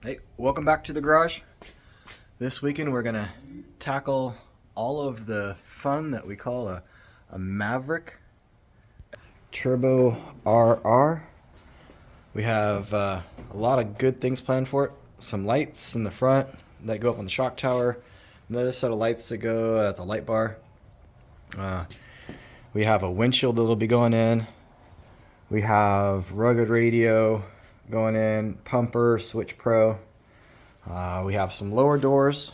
Hey, welcome back to the garage. This weekend we're gonna tackle all of the fun that we call a Maverick Turbo RR. We have a lot of good things planned for it. Some lights in the front that go up on the shock tower. Another set of lights that go at the light bar. We have a windshield that'll be going in. We have rugged radio going in, pumper, switch pro. We have some lower doors.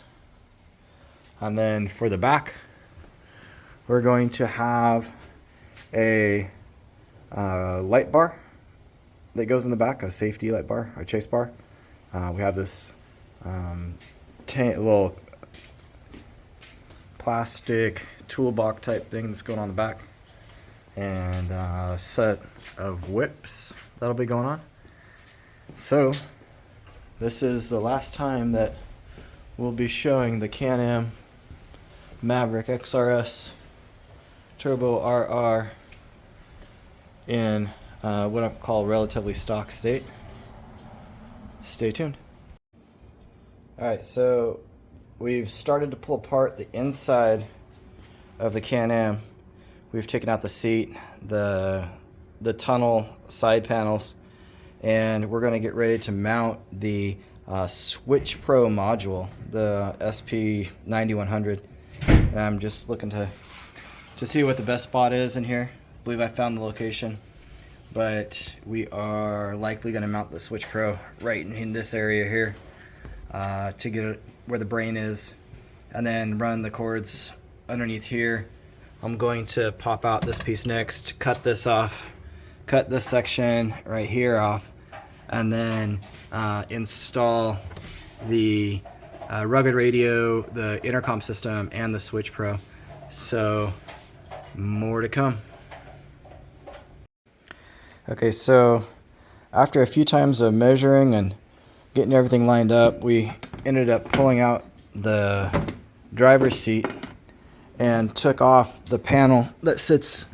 And then for the back, we're going to have a light bar that goes in the back, a safety light bar, a chase bar. We have this little plastic toolbox type thing that's going on the back, and a set of whips that'll be going on. So this is the last time that we'll be showing the Can-Am Maverick XRS Turbo RR in what I call relatively stock state. Stay tuned. Alright, so we've started to pull apart the inside of the Can-Am. We've taken out the seat, the tunnel side panels, and we're going to get ready to mount the Switch Pro module, the SP9100. And I'm just looking to see what the best spot is in here. I believe I found the location, but we are likely going to mount the Switch Pro right in this area here to get it where the brain is, and then run the cords underneath here. I'm going to pop out this piece next, cut this off, cut this section right here off, and then install the rugged radio, the intercom system, and the Switch Pro. So more to come. Okay, so after a few times of measuring and getting everything lined up, we ended up pulling out the driver's seat and took off the panel that sits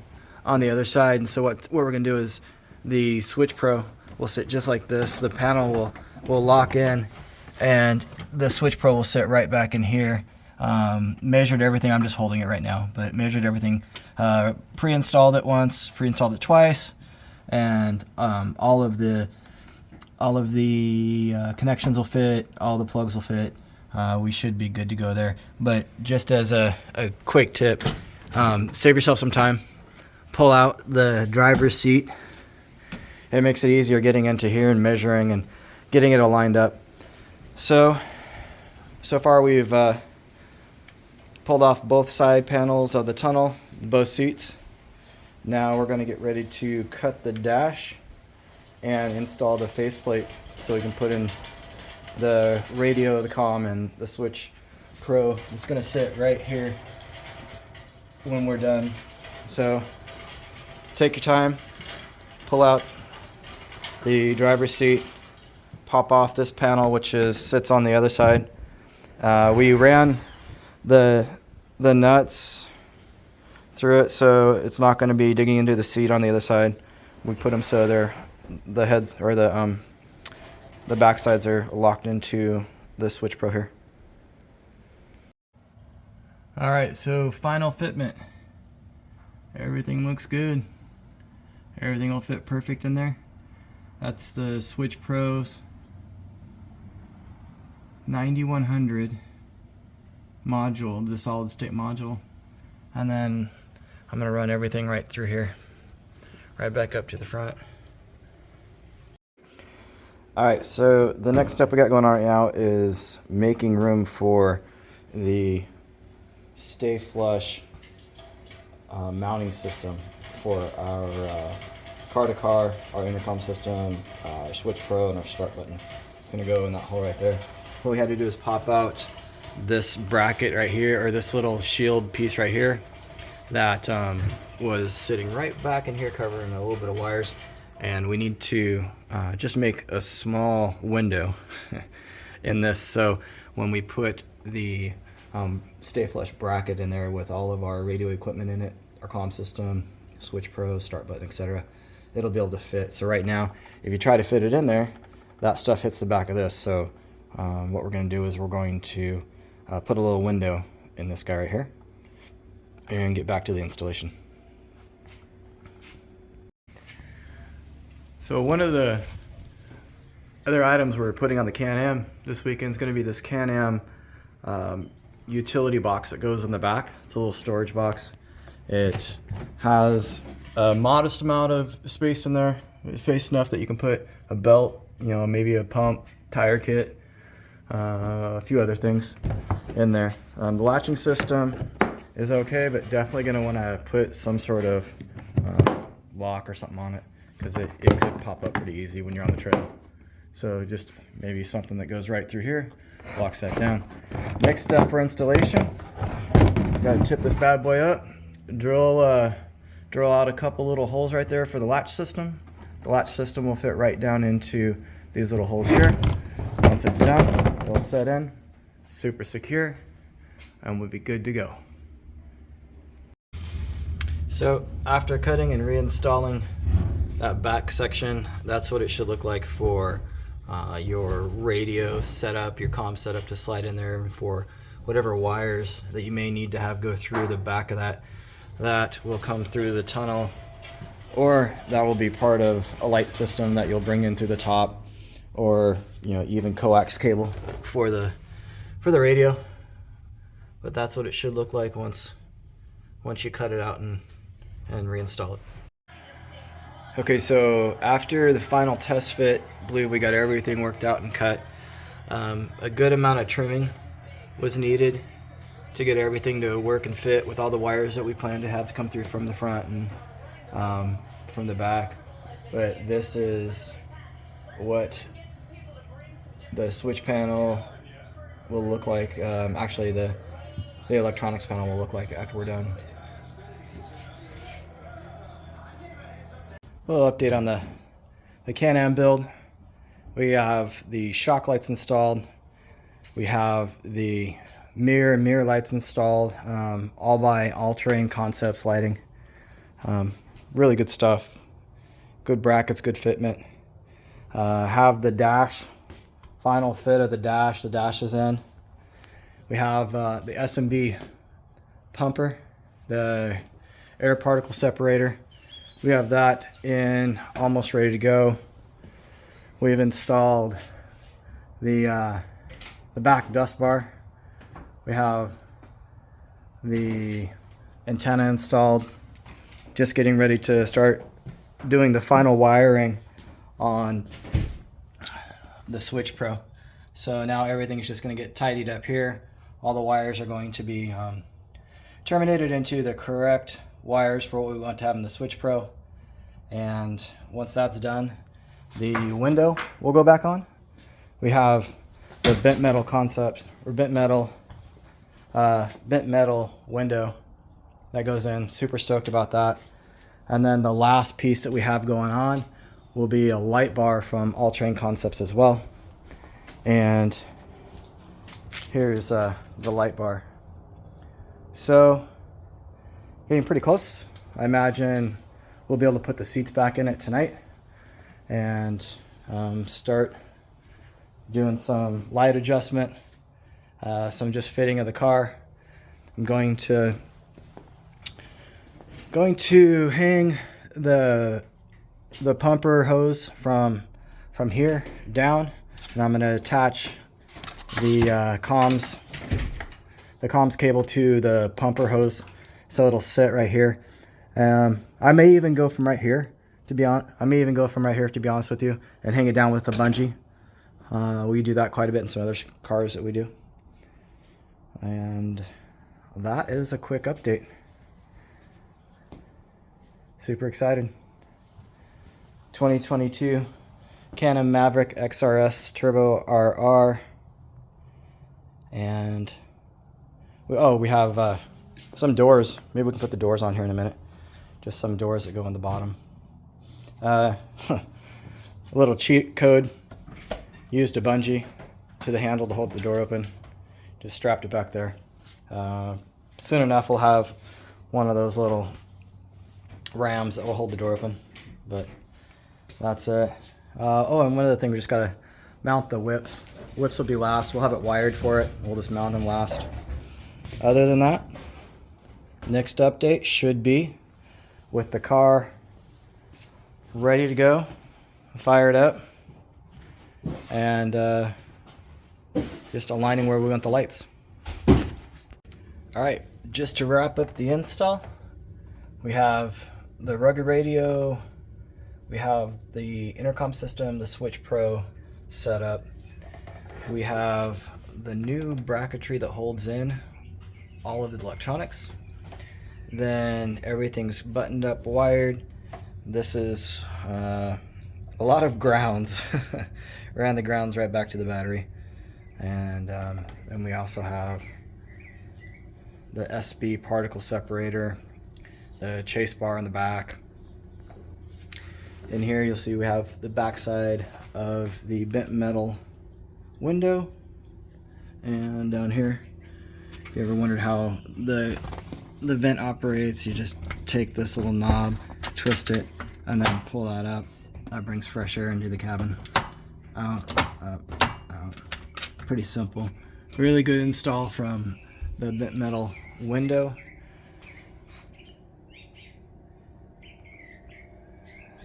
on the other side. And so what we're going to do is the Switch Pro will sit just like this. The panel will lock in, and the Switch Pro will sit right back in here. Measured everything. I'm just holding it right now, but measured everything. Pre-installed it once, pre-installed it twice, and all of the connections will fit, all the plugs will fit. We should be good to go there. But just as a quick tip, save yourself some time. Pull out the driver's seat. It makes it easier getting into here and measuring and getting it all lined up. So far we've pulled off both side panels of the tunnel, both seats. Now we're going to get ready to cut the dash and install the faceplate so we can put in the radio, the comm, and the Switch Pro. It's going to sit right here when we're done. So take your time, pull out the driver's seat, pop off this panel, which sits on the other side. We ran the nuts through it, so it's not going to be digging into the seat on the other side. We put them so the heads or the back sides are locked into the Switch Pro here. All right, so final fitment. Everything looks good. Everything will fit perfect in there. That's the Switch Pro's 9100 module, the solid state module. And then I'm going to run everything right through here, right back up to the front. Alright, so the next step we got going on right now is making room for the Stay Flush mounting system for our car-to-car, our intercom system, our Switch Pro, and our start button. It's going to go in that hole right there. What we had to do is pop out this bracket right here, or this little shield piece right here that was sitting right back in here covering a little bit of wires, and we need to just make a small window in this, so when we put the Stay Flush bracket in there with all of our radio equipment in it, our comm system, Switch Pro, start button, etc., it'll be able to fit. So right now, if you try to fit it in there, that stuff hits the back of this, so what we're going to do is we're going to put a little window in this guy right here and get back to the installation. So one of the other items we're putting on the Can-Am this weekend is going to be this Can-Am utility box that goes in the back. It's a little storage box. It has a modest amount of space in there, space enough that you can put a belt, you know, maybe a pump, tire kit, a few other things in there. The latching system is okay, but definitely going to want to put some sort of lock or something on it, because it could pop up pretty easy when you're on the trail. So just maybe something that goes right through here, locks that down. Next step for installation, got to tip this bad boy up, drill out a couple little holes right there for the latch system. The latch system will fit right down into these little holes here. Once it's done, it'll set in, super secure, and we'll be good to go. So after cutting and reinstalling that back section, that's what it should look like for your radio setup, your comm setup to slide in there, and for whatever wires that you may need to have go through the back of that. That will come through the tunnel, or that will be part of a light system that you'll bring in through the top, or even coax cable for the radio. But that's what it should look like once you cut it out and reinstall it. Okay, so after the final test fit, I believe we got everything worked out and cut. A good amount of trimming was needed to get everything to work and fit with all the wires that we plan to have to come through from the front and from the back. But this is what the switch panel will look like. Actually, the electronics panel will look like after we're done. A little update on the Can-Am build. We have the shock lights installed. We have the mirror lights installed, all by All-Terrain Concepts lighting. Really good stuff. Good brackets, good fitment. Have the dash, final fit of the dash. The dash is in. We have the S&B pumper, the air particle separator. We have that in, almost ready to go. We've installed the back dust bar. We have the antenna installed. Just getting ready to start doing the final wiring on the Switch Pro. So now everything's just going to get tidied up here. All the wires are going to be terminated into the correct wires for what we want to have in the Switch Pro. And once that's done, the window will go back on. We have the bent metal concept, or bent metal window that goes in. Super stoked about that. And then the last piece that we have going on will be a light bar from All-Terrain Concepts as well. And here's the light bar. So getting pretty close. I imagine we'll be able to put the seats back in it tonight and start doing some light adjustment, some just fitting of the car. I'm going to hang the pumper hose from here down, and I'm going to attach the comms cable to the pumper hose, so it'll sit right here. I may even go from right here, to be honest with you, and hang it down with a bungee. We do that quite a bit in some other cars that we do. And that is a quick update. Super excited. 2022 Can-Am Maverick XRS Turbo RR. And we have some doors. Maybe we can put the doors on here in a minute. Just some doors that go on the bottom. A little cheat code. Used a bungee to the handle to hold the door open. Just strapped it back there. Soon enough we'll have one of those little rams that will hold the door open. But that's it. And one other thing, we just gotta mount the whips Whips will be last. We'll have it wired for it. We'll just mount them last. Other than that, next update should be with the car ready to go, fired up, and just aligning where we want the lights. All right, just to wrap up the install, we have the rugged radio, we have the intercom system, the Switch Pro set up. We have the new bracketry that holds in all of the electronics. Then everything's buttoned up, wired. This is a lot of grounds. Ran the grounds right back to the battery. And then we also have the S&B particle separator, the chase bar in the back. In here you'll see we have the backside of the bent metal window. And down here, if you ever wondered how the vent operates, you just take this little knob, twist it, and then pull that up. That brings fresh air into the cabin. Out, up, out. Pretty simple. Really good install from the bent metal window.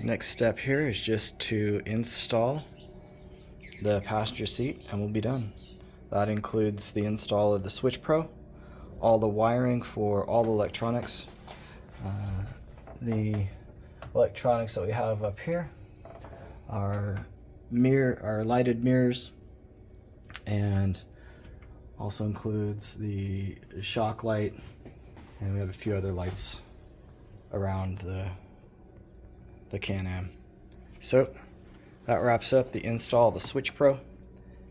Next step here is just to install the passenger seat and we'll be done. That includes the install of the Switch Pro, all the wiring for all the electronics. The electronics that we have up here are lighted mirrors, and also includes the shock light, and we have a few other lights around the Can-Am. So that wraps up the install of the Switch Pro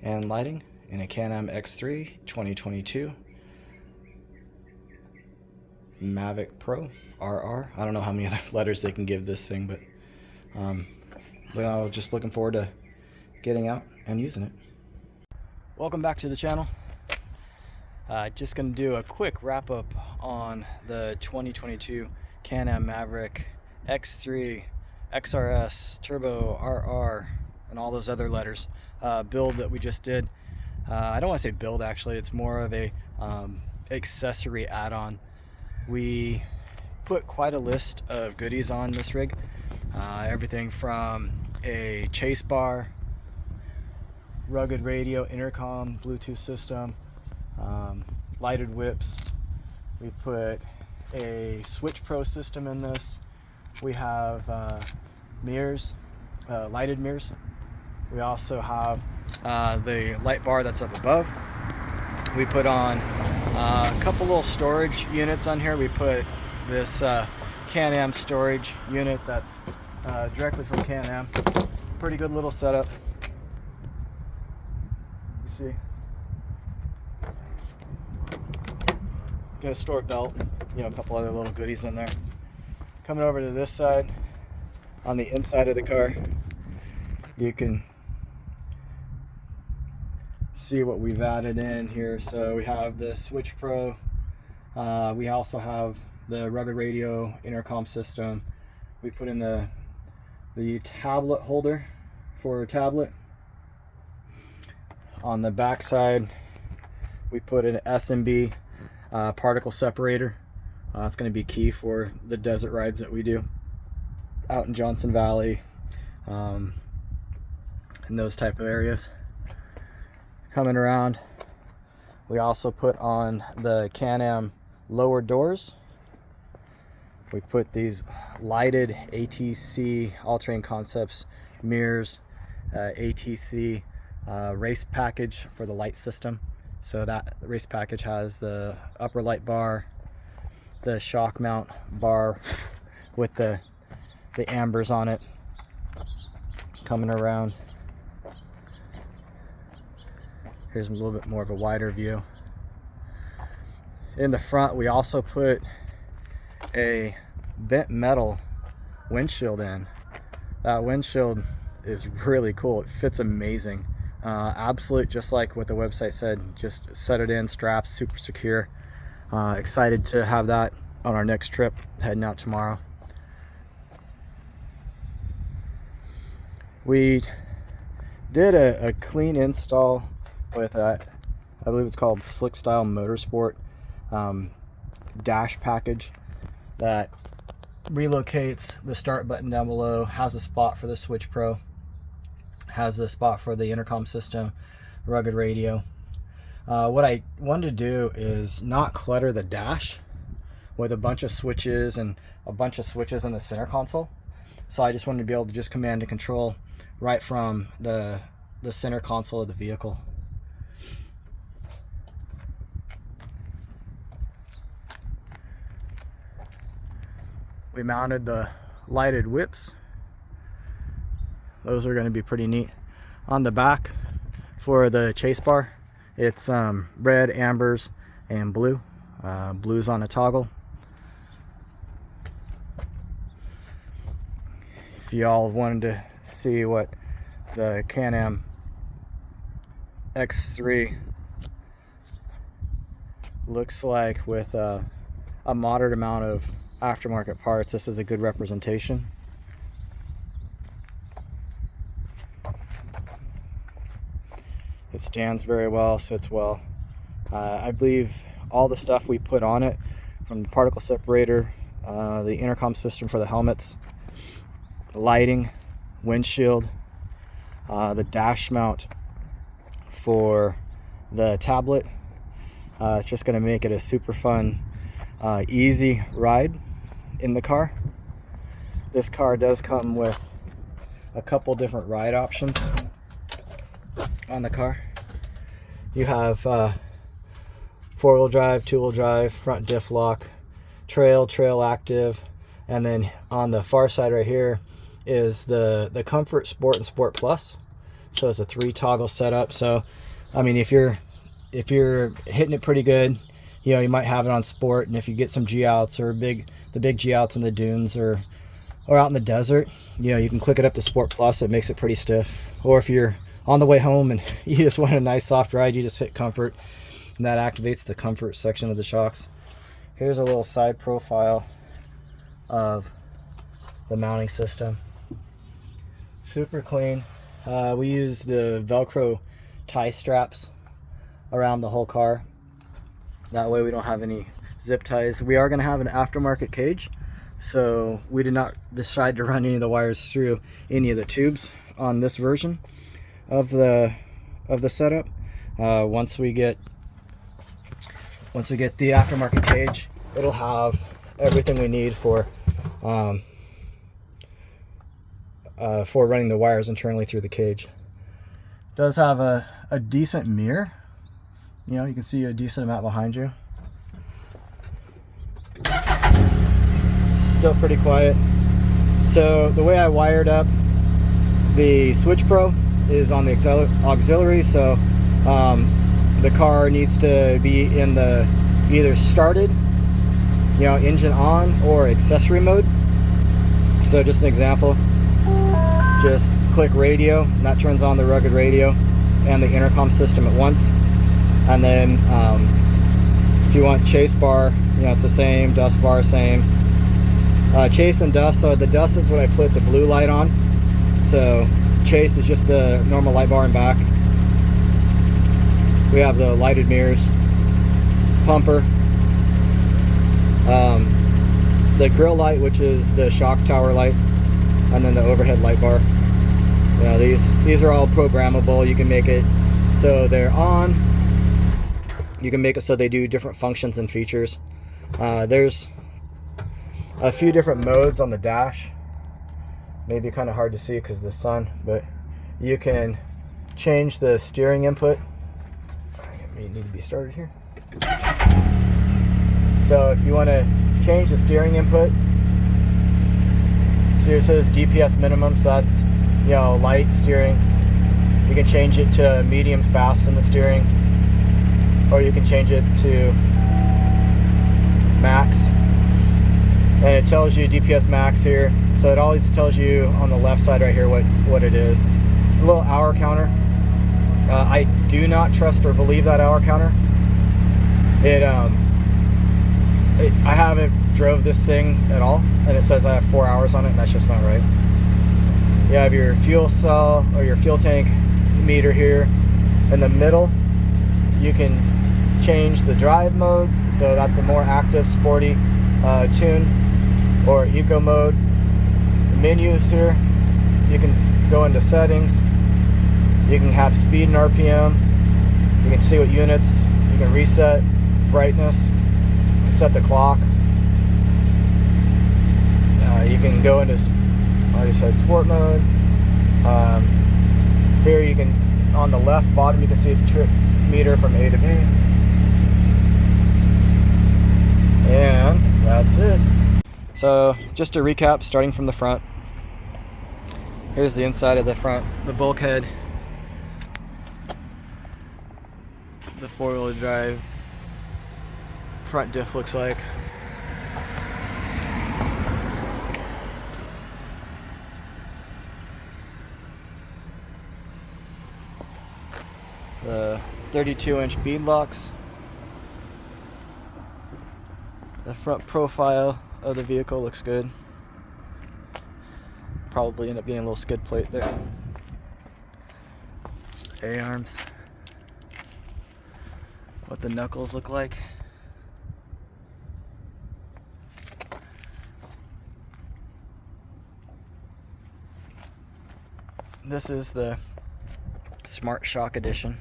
and lighting in a Can-Am X3 2022 Maverick Pro RR. I don't know how many other letters they can give this thing, but just looking forward to getting out and using it. Welcome back to the channel. Just going to do a quick wrap up on the 2022 Can-Am Maverick X3 XRS Turbo RR and all those other letters build that we just did. I don't want to say build, actually. It's more of a accessory add-on. We put quite a list of goodies on this rig. Everything from a chase bar, rugged radio, intercom, Bluetooth system, lighted whips. We put a Switch Pro system in this. We have mirrors, lighted mirrors. We also have the light bar that's up above. We put on a couple little storage units on here. We put this Can-Am storage unit that's directly from Can-Am. Pretty good little setup. You see, got a store belt, a couple other little goodies in there. Coming over to this side, on the inside of the car, you can see what we've added in here. So we have the Switch Pro. We also have the rugged radio, intercom system. We put in the tablet holder for a tablet. On the back side, we put an S&B particle separator. It's going to be key for the desert rides that we do out in Johnson Valley, in those type of areas. Coming around, we also put on the Can-Am lower doors. We put these lighted ATC All-Terrain Concepts mirrors, ATC race package for the light system. So that race package has the upper light bar, the shock mount bar with the ambers on it. Coming around, here's a little bit more of a wider view. In the front, we also put a bent metal windshield in. That windshield is really cool. It fits amazing. Absolute, just like what the website said. Just set it in, straps, super secure. Excited to have that on our next trip, heading out tomorrow. We did a clean install with I believe it's called Slick Style Motorsport dash package that relocates the start button down below, has a spot for the Switch Pro, has a spot for the intercom system, rugged radio. What I wanted to do is not clutter the dash with a bunch of switches and a bunch of switches in the center console. So I just wanted to be able to just command and control right from the center console of the vehicle. We mounted the lighted whips. Those are going to be pretty neat. On the back for the chase bar, it's red, ambers, and blue. Blue's on a toggle. If you all wanted to see what the Can-Am X3 looks like with a moderate amount of aftermarket parts, this is a good representation. It stands very well, sits well. I believe all the stuff we put on it, from the particle separator, the intercom system for the helmets, lighting, windshield, the dash mount for the tablet, it's just going to make it a super fun, easy ride in the car. This car does come with a couple different ride options on the car. You have four-wheel drive, two-wheel drive, front diff lock, trail active, and then on the far side right here is the Comfort, Sport, and Sport Plus. So it's a 3-toggle setup. So I mean, if you're hitting it pretty good, you know, you might have it on Sport, and if you get some G-outs or the big G-outs in the dunes or out in the desert, you know, you can click it up to Sport Plus. It makes it pretty stiff. Or if you're on the way home and you just want a nice soft ride, you just hit Comfort, and that activates the Comfort section of the Shox. Here's a little side profile of the mounting system. Super clean. We use the Velcro tie straps around the whole car. That way we don't have any zip ties. We are going to have an aftermarket cage, so we did not decide to run any of the wires through any of the tubes on this version of the setup. Once we get the aftermarket cage, it'll have everything we need for running the wires internally through the cage. It does have a decent mirror. You know, you can see a decent amount behind you. Still pretty quiet. So the way I wired up the Switch Pro is on the auxiliary, so the car needs to be in the either started, you know, engine on, or accessory mode. So just an example, just click radio, and that turns on the rugged radio and the intercom system at once. And then if you want chase bar, you know, it's the same, dust bar, same. Chase and dust, so the dust is what I put the blue light on. So chase is just the normal light bar in back. We have the lighted mirrors, pumper, the grill light, which is the shock tower light, and then the overhead light bar. You know, these are all programmable. You can make it so they're on. You can make it so they do different functions and features. There's a few different modes on the dash. Maybe kind of hard to see because of the sun, but you can change the steering input. I need to be started here. So if you want to change the steering input, so it says DPS minimum, so that's, you know, light steering. You can change it to medium fast in the steering, or you can change it to max, and it tells you DPS max here. So it always tells you on the left side right here what it is. A little hour counter. I do not trust or believe that hour counter. I haven't drove this thing at all, and it says I have 4 hours on it, and that's just not right. You have your fuel cell or your fuel tank meter here. In the middle, you can change the drive modes, so that's a more active, sporty tune, or eco mode. The menus here, you can go into settings. You can have speed and RPM. You can see what units. You can reset brightness. You can set the clock. You can go into, like I said, sport mode. Here you can, on the left bottom, you can see the trip meter from A to B. And that's it. So just to recap, starting from the front. Here's the inside of the front, the bulkhead, the four-wheel drive front diff looks like. The 32-inch bead locks. The front profile of the vehicle looks good. Probably end up getting a little skid plate there. A-arms. What the knuckles look like. This is the Smart Shock Edition.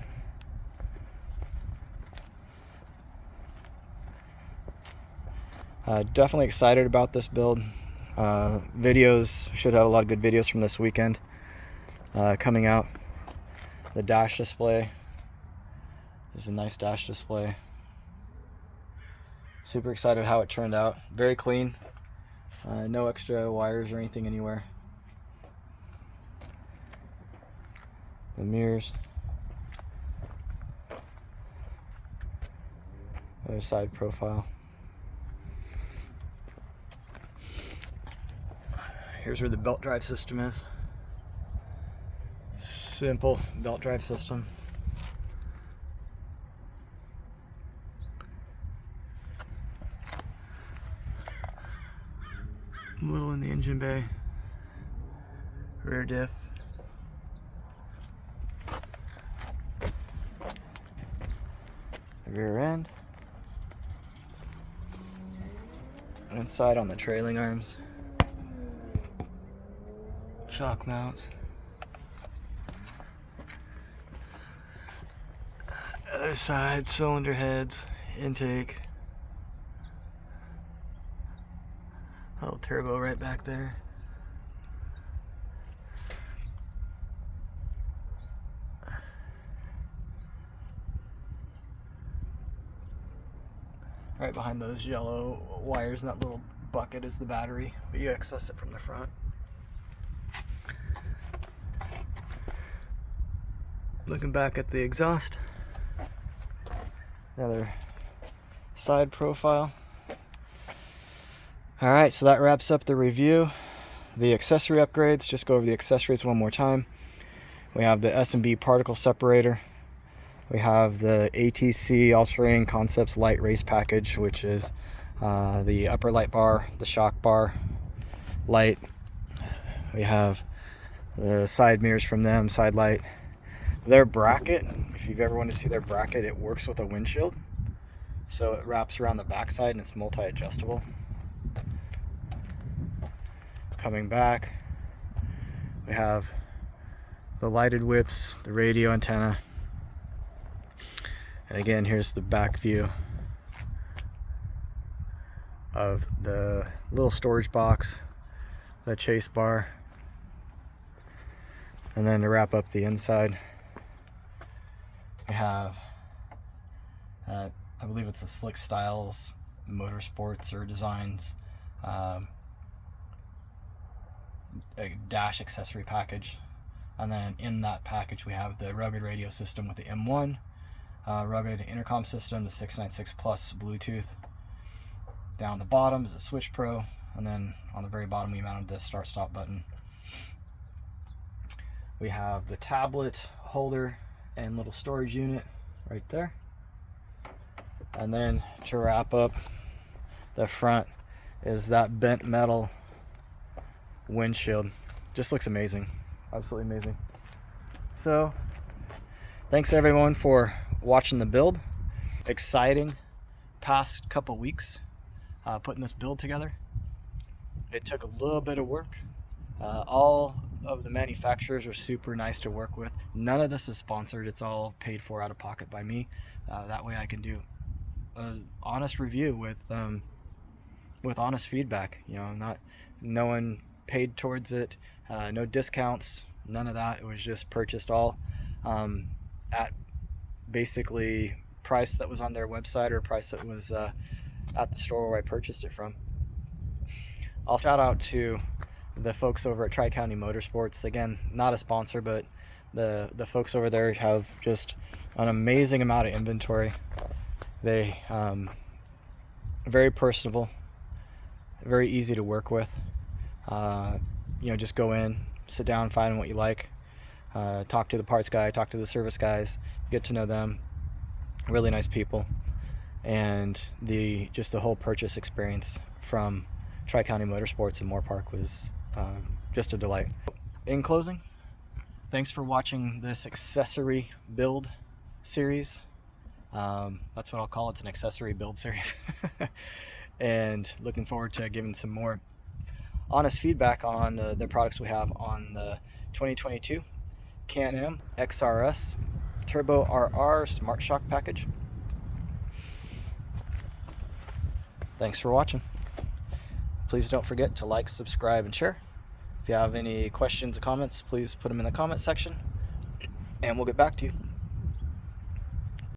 Definitely excited about this build. Videos, should have a lot of good videos from this weekend coming out. The dash display is a nice dash display. Super excited how it turned out. Very clean. No extra wires or anything anywhere. The mirrors. Other side profile. Here's where the belt drive system is. Simple belt drive system. A little in the engine bay. Rear diff. Rear end. Inside on the trailing arms. Shock mounts. Other side, cylinder heads, intake. Little turbo right back there. Right behind those yellow wires in that little bucket is the battery, but you access it from the front. Looking back at the exhaust, another side profile. Alright, so that wraps up the review. The accessory upgrades, just go over the accessories one more time. We have the S&B particle separator. We have the ATC All-Terrain Concepts Light Race Package, which is the upper light bar, the shock bar light. We have the side mirrors from them, side light. Their bracket, if you've ever wanted to see their bracket, it works with a windshield. So it wraps around the backside and it's multi-adjustable. Coming back, we have the lighted whips, the radio antenna. And again, here's the back view of the little storage box, the chase bar. And then to wrap up the inside, we have, I believe it's a Slick Styles Motorsports or Designs a dash accessory package. And then in that package we have the rugged radio system with the M1, rugged intercom system, the 696 Plus Bluetooth. Down the bottom is a Switch Pro, and then on the very bottom we mounted the start stop button. We have the tablet holder and little storage unit right there. And then to wrap up the front is that bent metal windshield. Just looks amazing, absolutely amazing. So Thanks everyone for watching the build. Exciting past couple weeks putting this build together. It took a little bit of work. All of the manufacturers are super nice to work with. None of this is sponsored. It's all paid for out of pocket by me. That way I can do an honest review with honest feedback. You know, no one paid towards it, no discounts, none of that. It was just purchased all at basically price that was on their website or price that was at the store where I purchased it from. I'll shout out to the folks over at Tri-County Motorsports. Again, not a sponsor, but the folks over there have just an amazing amount of inventory. They very personable, very easy to work with. You know, just go in, sit down, find what you like, talk to the parts guy, talk to the service guys, get to know them. Really nice people, and just the whole purchase experience from Tri-County Motorsports in Moore Park was just a delight. In closing, thanks for watching this accessory build series. That's what I'll call it. It's an accessory build series. And looking forward to giving some more honest feedback on the products we have on the 2022 Can-Am XRS Turbo RR Smart Shock package. Thanks for watching. Please don't forget to like, subscribe, and share. If you have any questions or comments, please put them in the comment section, and we'll get back to you.